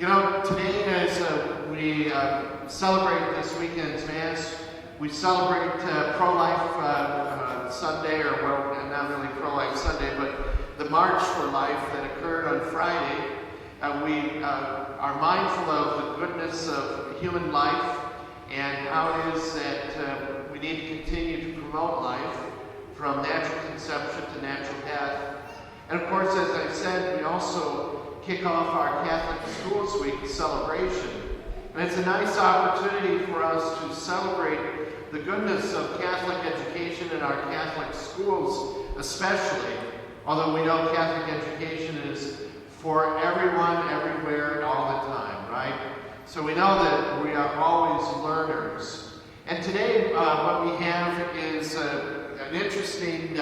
You know, today as we celebrate this weekend's Mass, we celebrate Pro-Life Sunday, or well, not really Pro-Life Sunday, but the March for Life that occurred on Friday. We are mindful of the goodness of human life and how it is that we need to continue to promote life from natural conception to natural death. And of course, as I said, we also kick off our Catholic Schools Week celebration. And it's a nice opportunity for us to celebrate the goodness of Catholic education in our Catholic schools especially, although we know Catholic education is for everyone, everywhere, all the time, right? So we know that we are always learners. And today what we have is an interesting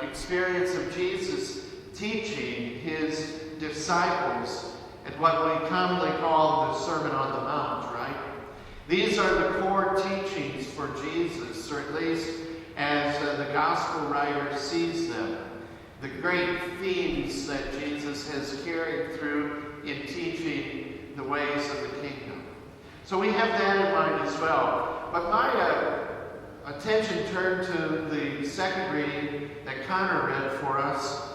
experience of Jesus teaching his disciples at what we commonly call the Sermon on the Mount, right? These are the core teachings for Jesus, or at least as the gospel writer sees them. The great themes that Jesus has carried through in teaching the ways of the kingdom. So we have that in mind as well. But my attention turned to the second reading that Connor read for us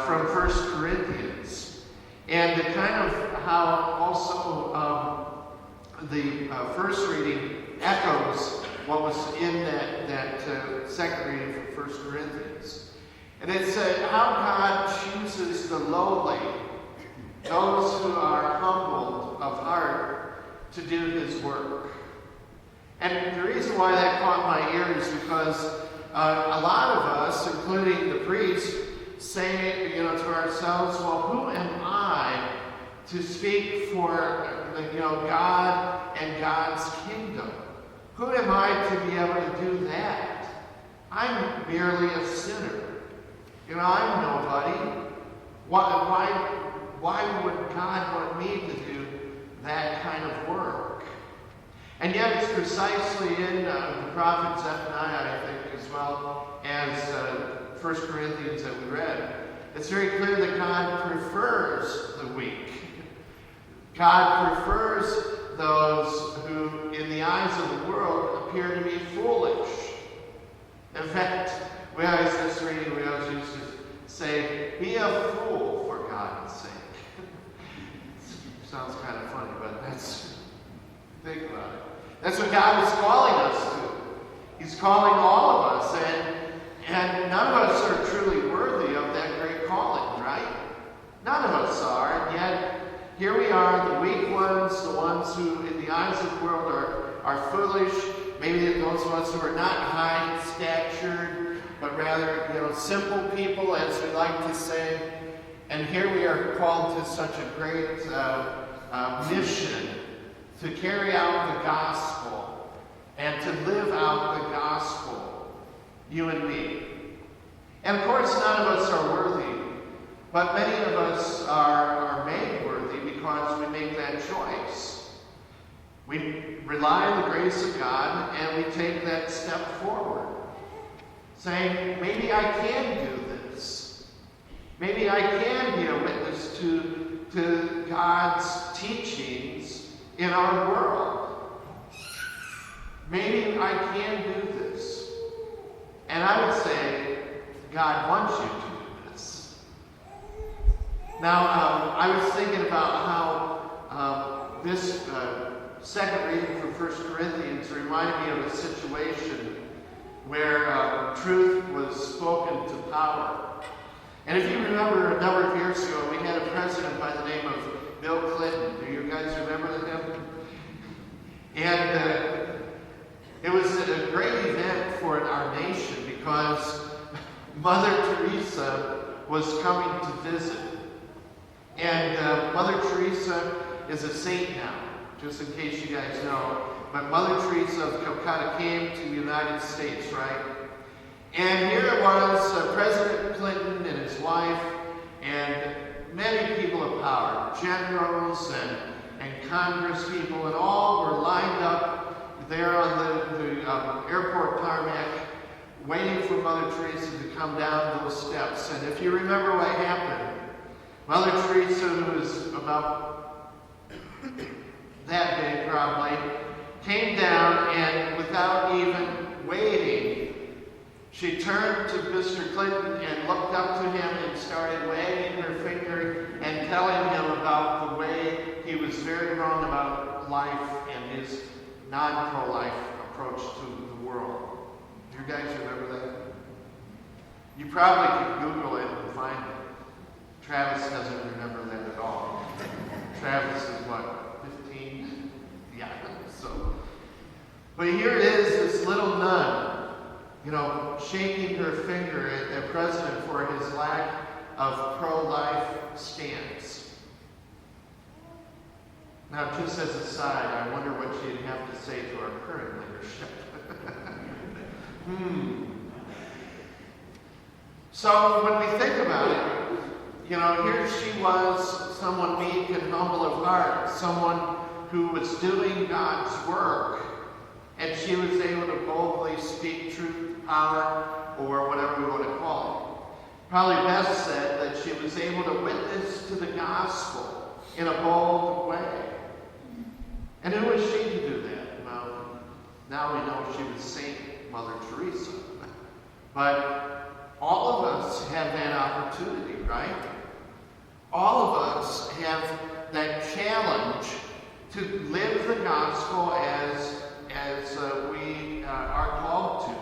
from 1 Corinthians. And kind of how also the first reading echoes what was in that second reading from 1 Corinthians. And it's how God chooses the lowly, those who are humbled of heart, to do his work. And the reason why that caught my ear is because a lot of us, including the priest, say, to ourselves, well, who am I to speak for, God and God's kingdom? Who am I to be able to do that? I'm merely a sinner. I'm nobody. Why would God want me to do that kind of work? And yet it's precisely in the prophet Zephaniah, I think, as well as 1 Corinthians that we read. It's very clear that God prefers the weak. God prefers those who, in the eyes of the world, appear to be foolish. In fact, we always used to say, be a fool for God's sake. Sounds kind of funny, but think about it. That's what God is calling us to. He's calling all of us, and none of us are truly worthy of that great calling, right? None of us are, and yet here we are, the weak ones, the ones who, in the eyes of the world, are foolish. Maybe those of us who are not high statured, but rather, simple people, as we like to say. And here we are called to such a great mission to carry out the gospel and to live out the gospel, you and me. And of course, none of us are worthy, but many of us are made worthy because we make that choice. We rely on the grace of God and we take that step forward, saying, maybe I can do this. Maybe I can be a witness to God's teachings in our world. Maybe I can do this. And I would say, God wants you to do this. Now, I was thinking about how this second reading from 1 Corinthians reminded me of a situation where truth was spoken to power. And if you remember, a number of years ago, we had a president by the name of Bill Clinton. Do you guys remember him? And it was a great event for our nation because Mother Teresa was coming to visit. And Mother Teresa is a saint now, just in case you guys know. But Mother Teresa of Calcutta came to the United States, right? And here it was, President Clinton and his wife, and many people of power, generals and Congress people, and all were lined up there on the airport tarmac, waiting for Mother Teresa to come down those steps. And if you remember what happened, Mother Teresa, who was about that big probably, came down and without even waiting, she turned to Mr. Clinton and looked up to him and started wagging her finger and telling him about the way he was very wrong about life and his non-pro-life approach to the world. You guys remember that? You probably could Google it and find it. Travis doesn't remember that at all. Travis is what, 15? Yeah, so. But here it is, this little nun, shaking her finger at the president for his lack of pro-life stance. Now, just as a side, I wonder what she'd have to say to our current leadership. So when we think about it, here she was, someone meek and humble of heart, someone who was doing God's work, and she was able to boldly speak truth, power, or whatever we want to call it. Probably best said that she was able to witness to the gospel in a bold way. And who was she to do that? Well, now we know she was Saint Mother Teresa. But all of us have that opportunity, right? All of us have that challenge to live the gospel as we are called to.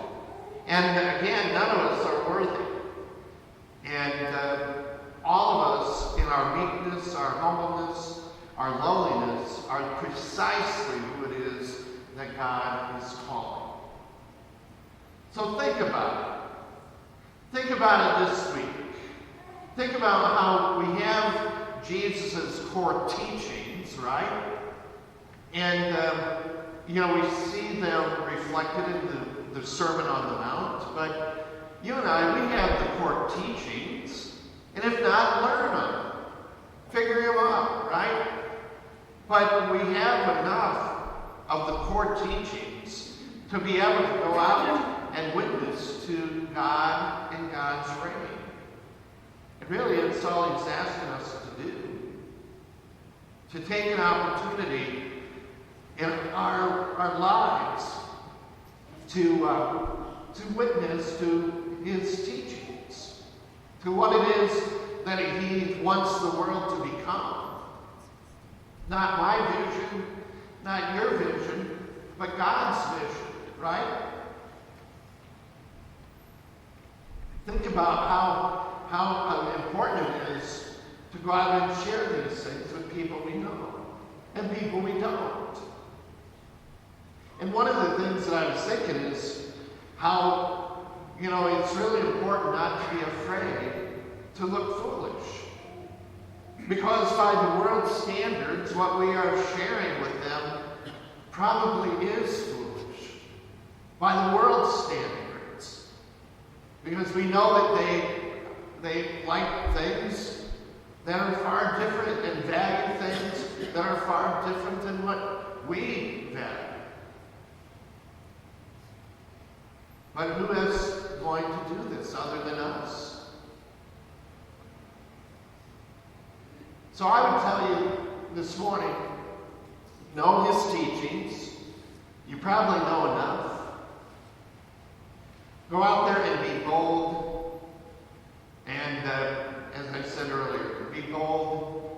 And again, none of us are worthy. And all of us, in our meekness, our humbleness, our lowliness, are precisely who it is that God is calling. So think about it. Think about it this week. Think about how we have Jesus' core teachings, right? And, we see them reflected in the Sermon on the Mount. But you and I, we have the core teachings. And if not, learn them. Figure them out, right? But we have enough of the core teachings to be able to go out and witness to God and God's reign. And really, it's all He's asking us to do. To take an opportunity in our lives to witness to His teachings, to what it is that He wants the world to become. Not my vision, not your vision, but God's vision, right? Think about how important it is to go out and share these things with people we know and people we don't. And one of the things that I was thinking is how, it's really important not to be afraid to look foolish. Because by the world's standards, what we are sharing with them probably is foolish. By the world's standards. Because we know that they like things that are far different and value things that are far different than what we value. But who is going to do this other than us? So I would tell you this morning, know His teachings. You probably know enough. Go out there and be bold. And as I said earlier, be bold